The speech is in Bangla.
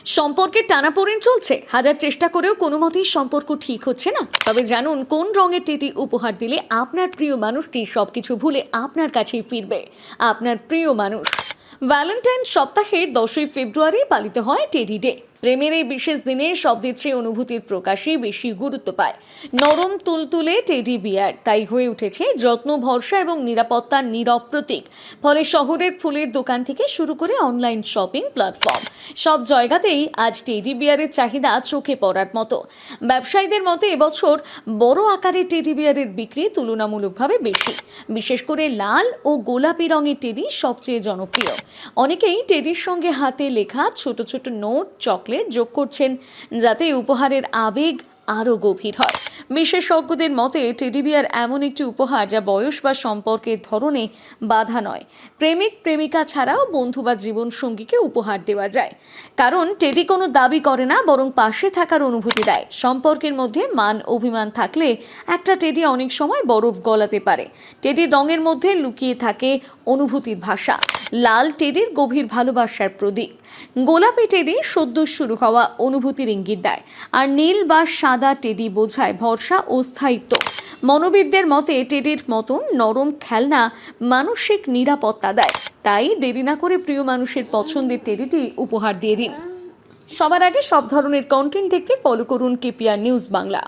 সম্পর্কের টানাপোড়েন চলছে, হাজার চেষ্টা করেও কোনো মতেই সম্পর্ক ঠিক হচ্ছে না। তবে জানুন কোন রঙের টেডি উপহার দিলে আপনার প্রিয় মানুষটি সবকিছু ভুলে আপনার কাছেই ফিরবে। আপনার প্রিয় মানুষ। ভ্যালেন্টাইন সপ্তাহের 10ই ফেব্রুয়ারি পালিত হয় টেডি ডে। প্রেমের এই বিশেষ দিনে শব্দের চেয়ে অনুভূতির প্রকাশই বেশি গুরুত্ব পায়। নরম তুলতুলে টেডি বিয়ার তাই হয়ে উঠেছে যত্ন, ভরসা এবং নিরাপত্তার নীরব প্রতীক। ফলে শহরের ফুলের দোকান থেকে শুরু করে অনলাইন শপিং প্ল্যাটফর্ম, সব জায়গাতেই আজ টেডি বিয়ারের চাহিদা চোখে পড়ার মতো। ব্যবসায়ীদের মতে এবছর বড় আকারের টেডি বিয়ারের বিক্রি তুলনামূলকভাবে বেশি। বিশেষ করে লাল ও গোলাপি রঙের টেডি সবচেয়ে জনপ্রিয়। অনেকেই টেডির সঙ্গে হাতে লেখা ছোট ছোট নোট, চকলেট যোগ করছেন, যাতে উপহারের আবেগ আরও গভীর হয়। বিশেষজ্ঞদের মতে টেডি বিয়ার এমন একটি উপহার যা বয়স বা সম্পর্কের ধরনে বাধা নয়। প্রেমিক প্রেমিকা ছাড়াও বন্ধু বা জীবনসঙ্গীকে উপহার দেওয়া যায়, কারণ টেডি কোনো দাবি করে না, বরং পাশে থাকার অনুভূতি দেয়। সম্পর্কের মধ্যে মান অভিমান থাকলে একটা টেডি অনেক সময় বরফ গলাতে পারে। টেডির রঙের মধ্যে লুকিয়ে থাকে অনুভূতির ভাষা। লাল টেডির গভীর ভালোবাসার প্রতীক, গোলাপি টেডি সদ্য শুরু হওয়া অনুভূতির ইঙ্গিত দেয়, আর নীল বা সাদা টেডি বোঝায় ভরসা ও স্থায়িত্ব। মনোবিদদের মতে টেডির মতন নরম খেলনা মানসিক নিরাপত্তা দেয়। তাই দেরি না করে প্রিয় মানুষের পছন্দের টেডিটি উপহার দিয়ে দিন। সবার আগে সব ধরনের কন্টেন্ট দেখতে ফলো করুন কেপিআর নিউজ বাংলা।